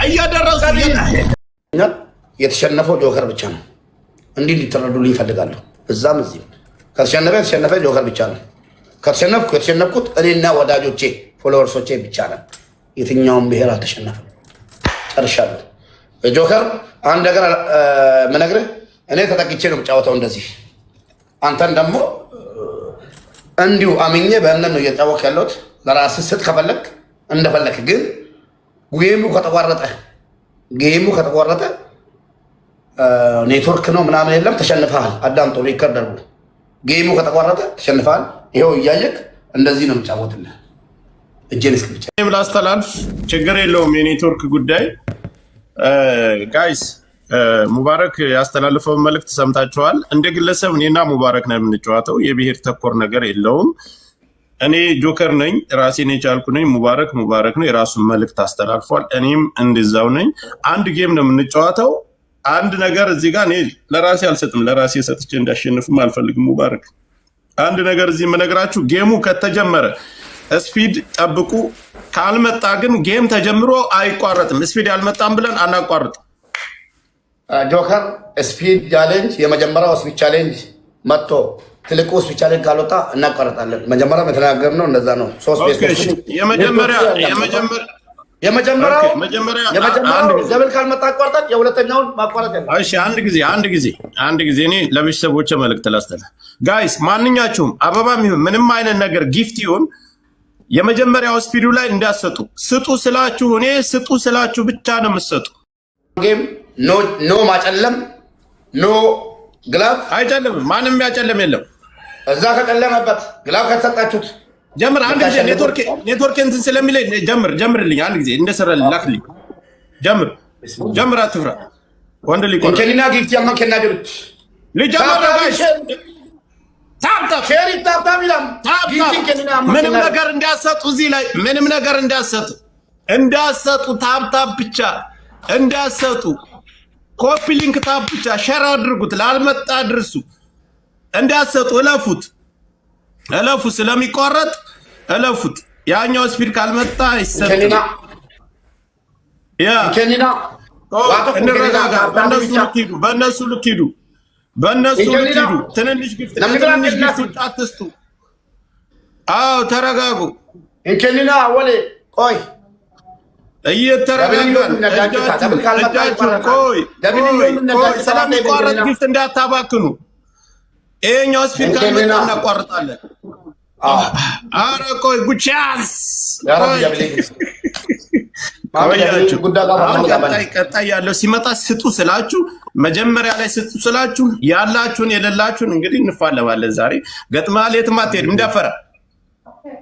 እያደረሱ የተሸነፈው ጆከር ብቻ ነው። እንዲህ እንዲተረዱልኝ እፈልጋለሁ። እዛም እዚህም ከተሸነፈ ጆከር ብቻ ነው። የተሸነፍኩት እኔና ወዳጆቼ ፎሎወርሶቼ ብቻ ነን። የትኛውም ብሔር አልተሸነፈም። ጨርሻለሁ። ጆከር አንድ ነገር ምነግርህ እኔ ተጠቅቼ ነው የምጫወተው እንደዚህ። አንተን ደግሞ እንዲሁ አምኜ በእምነት ነው እየተጫወትኩ ያለሁት። ለራስህ ስጥ ከፈለክ እንደፈለክ፣ ግን ጌሙ ከተቋረጠ ኔትወርክ ነው ምናምን የለም፣ ተሸንፈሃል። አዳምጦ ሪከርድ አድርጉ። ጌሙ ከተቋረጠ ተሸንፈሃል። ይኸው እያየክ እንደዚህ ነው የምጫወትልህ። እጄን እስክብቻ ላስተላልፍ፣ ችግር የለውም። የኔትወርክ ጉዳይ ጋይስ፣ ሙባረክ ያስተላልፈውን መልእክት ሰምታችኋል። እንደ ግለሰብ እኔና ሙባረክ ነው የምንጫወተው። የብሔር ተኮር ነገር የለውም። እኔ ጆከር ነኝ፣ ራሴን የቻልኩ ነኝ። ሙባረክ ነው፣ የራሱን መልእክት አስተላልፏል። እኔም እንደዛው ነኝ። አንድ ጌም ነው የምንጫወተው። አንድ ነገር እዚህ ጋር እኔ ለራሴ አልሰጥም፣ ለራሴ ሰጥቼ እንዳሸንፍም አልፈልግም። ሙባረክ አንድ ነገር እዚህ የምነግራችሁ፣ ጌሙ ከተጀመረ ስፒድ ጠብቁ። ካልመጣ ግን ጌም ተጀምሮ አይቋረጥም። ስፒድ ያልመጣም ብለን አናቋርጥም። ጆከር ስፒድ ቻሌንጅ የመጀመሪያው ስፒድ ቻሌንጅ መጥቶ ትልቁ ስፒድ ቻሌንጅ ካልወጣ እናቋርጣለን። መጀመሪያም የተናገርነው እንደዛ ነው። የመጀመሪያው ደብል ካልመጣ አቋርጠን የሁለተኛውን ማቋረጥ ያለ። እሺ አንድ ጊዜ እኔ ለቤተሰቦቼ መልእክት ላስተላልፍ። ጋይስ ማንኛችሁም አበባም ይሁን ምንም አይነት ነገር ጊፍት ይሁን የመጀመሪያው ስፒዱ ላይ እንዳሰጡ ስጡ ስላችሁ እኔ ስጡ ስላችሁ ብቻ ነው የምትሰጡ። ጌም ኖ ማጨለም ኖ ግላብ አይጨልምም። ማንም ያጨለም የለም። እዛ ከጨለመበት ግላብ ከተሰጣችሁት ጀምር። አንድ ጊዜ ኔትወርክ እንትን ስለሚለኝ ጀምርልኝ። አንድ ጊዜ እንደሰራ ላክልኝ። ጀምር አትፍራ። ወንድ ልጅ ኮንቴኒና ጊፍት ያማከና ደብት ልጀምር ጋይስ። ምንም ነገር እንዳሰጡ እዚህ ላይ ምንም ነገር እንዳሰጡ ታብታብ ብቻ እንዳሰጡ። ኮፒ ሊንክ ታብ ብቻ ሸር አድርጉት። ላልመጣ ድርሱ። እንዳሰጡ እለፉት። ስለሚቋረጥ እለፉት። ያኛው ስፒድ ካልመጣ ይሰጥና እንረጋጋ። በእነሱ ልክ ሂዱ። ትንንሽ ግፍት አትስጡ። አዎ ተረጋጉ። እንከኒና ወለ ቆይ እየተረጋጋን እጃችሁ ቆይ ስለሚቋረጥ ግፍት እንዳታባክኑ። ይሄኛው ስፒድ ካልመጣ እናቋርጣለን። ኧረ ቆይ ጉቻስ ቀጣይ ያለው ሲመጣ ስጡ ስላችሁ መጀመሪያ ላይ ስጡ ስላችሁ ያላችሁን የሌላችሁን እንግዲህ እንፋለማለን። ዛሬ ገጥማል የትም አትሄድም። እንዳፈራ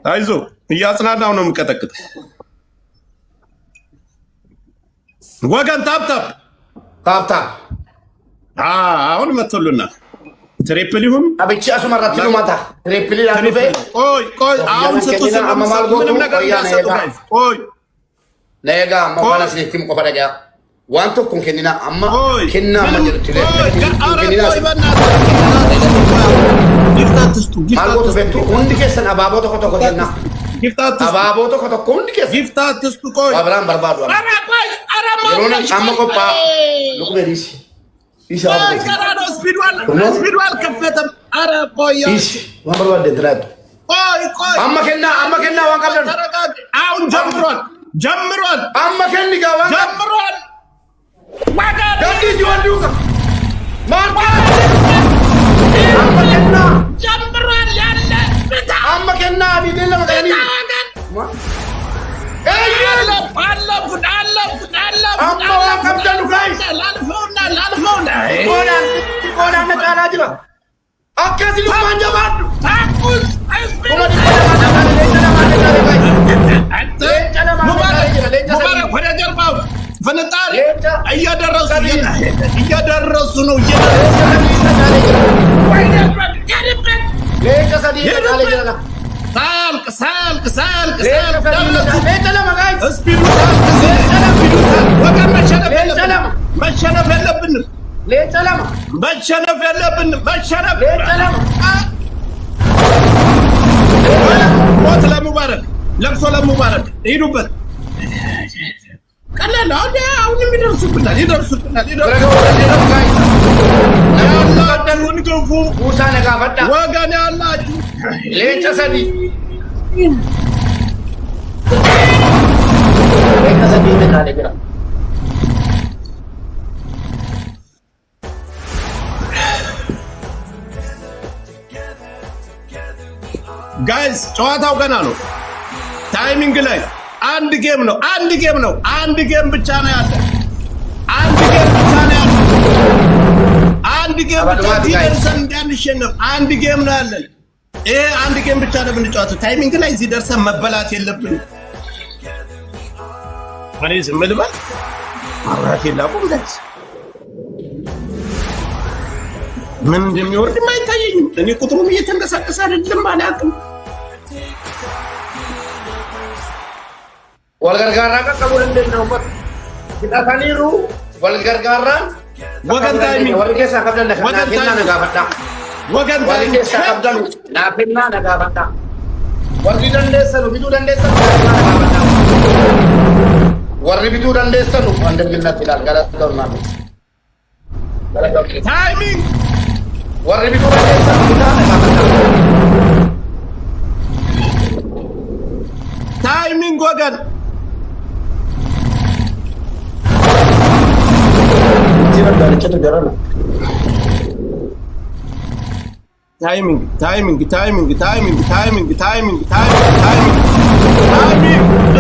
አይዞ እያጽናናው ነው የምቀጠቅጥ ወገን። ታፕታፕ አሁን መጥቶልና ትሪፕል ይሁን አብቻ አስመራት ነው ማታ ትሪፕል ያሉፈ ቆይ አሁን ስጡ ምንም ነገር ያሰጡ ጋይስ ቆይ ነጋ ማባላስ ለቲም ቆፈረጋ ዋንቶ ኮንከኒና አማ ከና ማጀርት ጊፍታትስቱ ማልጎት በቱ ሁንዲ ከሰን አባቦቶ ኮተኮተና አባቦቶ ኮተኮ ሁንዲ ከሰን ጊፍታትስቱ ቆይ አብራም በርባዱ የሮና አማ ቆጳ ሉክመዲስ ስፒድዋል ከፈተም። ኧረ ቆይ ወንበርባደ ድራቱ አማ ከና ዋንቀበል አሁን ጀምሯል። አማከኒ ጋር ጀምሯል። ዳዲ ጆንዱጋ ማርካ ጀምሯል። ያለ አማከና ቢደለ መቀኒ ቆና ነቃላጅራ አከሲሉ ማንጀባዱ ታቁስ ሙባረክ ወደ ጀርባው ፈነጣሪ እያደረሱ ነው። ሳልቅ መሸነፍ የለብንም። ሞት ለሙባረክ፣ ለቅሶ ለሙባረክ ሂዱበት። ቀላል አሁንም ይደርሱብናል። ያላችሁን ግፉ ወገን ያላችሁ ጋይስ ጨዋታው ገና ነው። ታይሚንግ ላይ አንድ ጌም ነው። አንድ ጌም ብቻ ነው ያለ። አንድ ጌም ብቻ ሲደርሰን እንዳንሸነፍ አንድ ጌም ነው ያለን። ይሄ አንድ ጌም ብቻ ነው የምንጫወተው። ታይሚንግ ላይ እዚህ ደርሰን መበላት የለብንም። እኔ ዝም ልበል ማውራት የላቁም ጋይስ። ምን እንደሚወርድ አይታየኝም። እኔ ቁጥሩም እየተንቀሳቀሰ አይደለም አላውቅም። ወልገርጋራ ቀቀቡል እንደነው ኪታታኒሩ ወልገርጋራ ወገን ታይሚንግ ወልገሳ ከብደለ ከናፊና ነጋፈታ ወገን ወልገሳ ከብደሉ ናፊና ነጋፈታ ወርዲ ደንደሰሉ ቢቱ ደንደሰሉ ነጋፈታ ወርዲ ቢቱ ደንደሰሉ ወንደግነት ይላል ገለተውና ታይሚንግ ወርዲ ቢቱ ደንደሰሉ ቢታ ነጋፈታ ታይሚንግ ወገን ታይሚንግ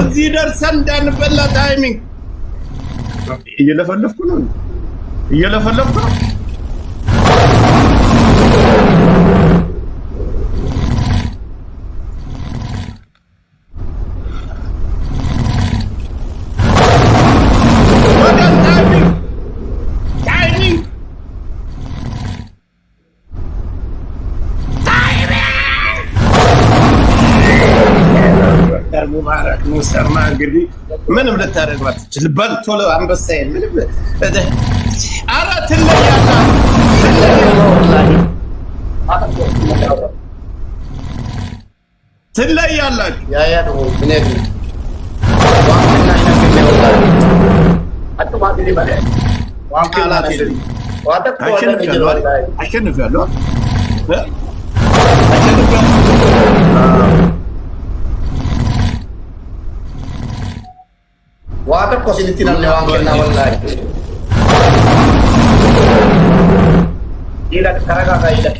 እዚህ ደርሰን እንዳንበላ ታይሚንግ እየለፈለፍኩ ነው። ሙባረክ ሙሰማ እንግዲህ ምንም ልታደርጓት ትችል። በል ቶሎ አንበሳዬ ምንም ኧረ ትለያላችሁ። ያ ነው እኔ አሸንፊያለሁ። water ko sinitinan ni Wang na wallahi ila karaga ka ila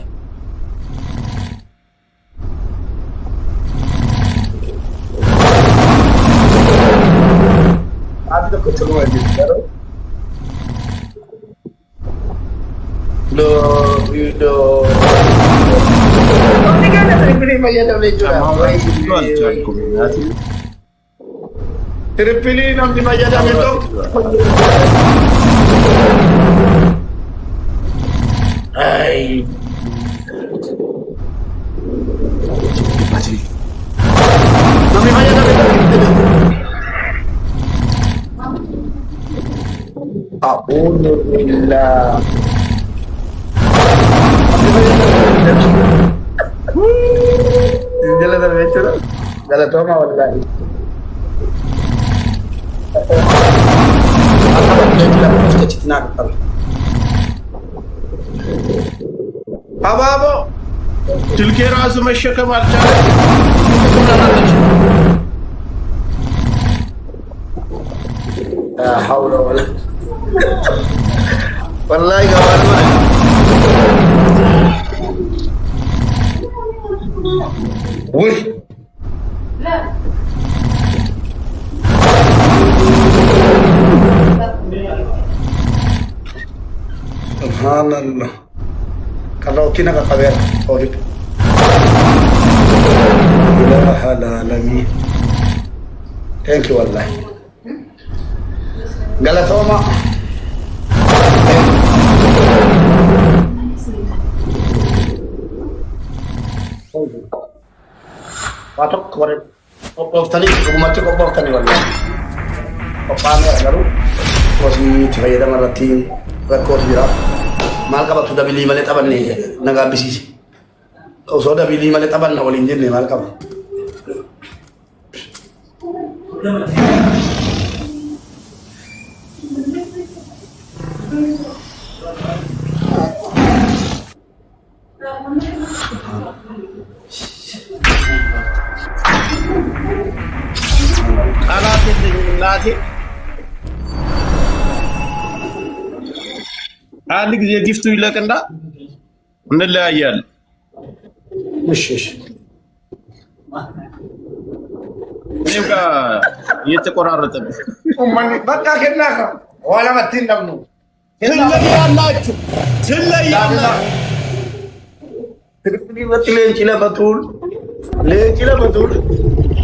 aap to kuch no edit karo lo video kami ka na tripili maya na video Tripili nam di maya dami to. Ay. Nami maya dami to. Alhamdulillah. Jalan terbetul. Jalan tu mah wallahi. አባቦ ስልኬ ራሱ መሸከም አልቻለም። ሐውለ ወላ ወላሂ ገባል ማለት ውይ Subhanallah. Kalau kina ka kaber, sorry. Ilaha alamin. Thank you Allah. Galatoma. Patok kore. Kopok tani, kumati kopok tani wallahi. Kopane agaru. Kosi chayda maratin. Rakor jira mal ka batu dabili malet aban ne naga bisisi kau so dabili malet aban na walin jenne mal ka እናቴ አንድ ጊዜ ጊፍቱ ይለቅና እንለያያለን። እሺ እኔም ጋር እየተቆራረጠብህ በቃ ከና ኋላ መጥተን ነው ትለያላችሁ። ትክክል ለበቱል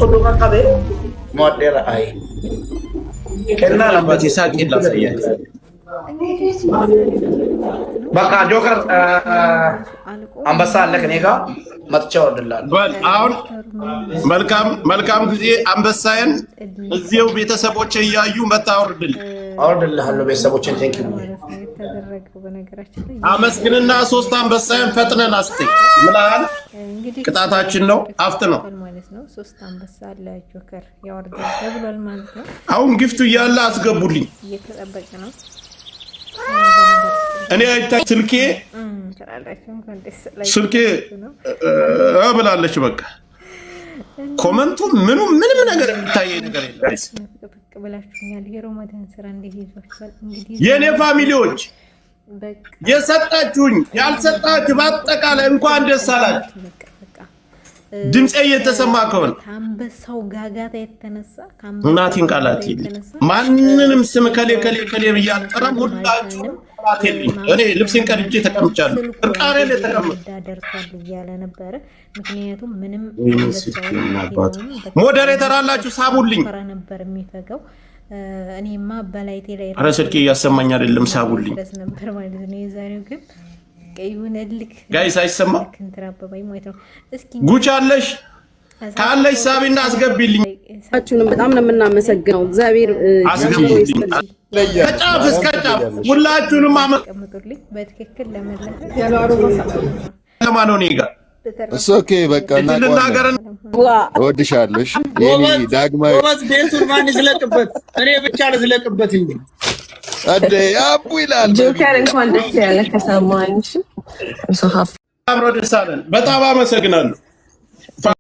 ኦዶ ካካቤ ሞዴራ አይ ከና ለበት ይሳቅ ይላሳያል። በቃ ጆከር አንበሳ አለ ከኔ ጋር መጥቻ ወርድላል። አሁን መልካም ጊዜ። አንበሳዬን እዚው ቤተሰቦቼ እያዩ መታወርድል አወርድልሃለሁ። ቤተሰቦቼን ቴንክ ዩ አመስግንና 3 አንበሳዬን ፈጥነን አስጥይ ምላል ቅጣታችን ነው። አፍት ነው ማለት ነው። 3 አንበሳ አለ ጆከር ያወርዳል ተብሏል ማለት ነው። አሁን ጊፍቱ እያለ አስገቡልኝ። እየተጠበቀ ነው። እኔ አይታይ ስልኬ ብላለች። በቃ ኮመንቱ ምንም ነገር የሚታየኝ ነገር የለም። ብላችሁኛል። የሮማዳን ስራ እንዴት ይዟችኋል? እንግዲህ የኔ ፋሚሊዎች የሰጣችሁኝ ያልሰጣችሁ በአጠቃላይ እንኳን ደስ አላችሁ። ድምጼ እየተሰማ ከሆነ አንበሳው ጋጋታ የተነሳ እናቴን ቃላት ማንንም ስም ከሌ ብዬ አልጠራም። ሁላችሁም ቃላት የለኝም። እኔ ልብሴን ቀድጄ ተቀምጫለሁ። እርቃሬ ላይ ተቀምጫለሁ። ደርሷል እያለ ነበረ። ምክንያቱም ምንም ሞዴሬተር አላችሁ ሳቡልኝ ነበር የሚፈገው። እኔማ በላይቴ ላይ ኧረ ስልኬ እያሰማኝ አይደለም። ሳቡልኝ ነበር ማለት ነው። የዛሬው ግን ቀዩነልክ ጋይስ አይሰማ ክንትራበባይ ማለት ነው። እስኪ ጉቻ አለሽ ካለሽ ሳቢና አስገቢልኝ። ሁላችሁንም በጣም ነው የምናመሰግነው። እግዚአብሔር አስገቢልኝ ከጫፍ እስከ ጫፍ ሁላችሁንም አመቀምጡልኝ። በትክክል ለማን ነው ኔጋ እሱ ኦኬ በቃ እናቀርባለን። እወድሻለሽ የኔ ዳግማዊ ቤቱን ማን ይዝለቅበት? እኔ ብቻ ልዝለቅበት እንጂ አደ አቡ ይላል። ጆከር እንኳን ደስ ያለ ከሰማኝ። እሺ አብሮ ደስ አለን። በጣም አመሰግናለሁ።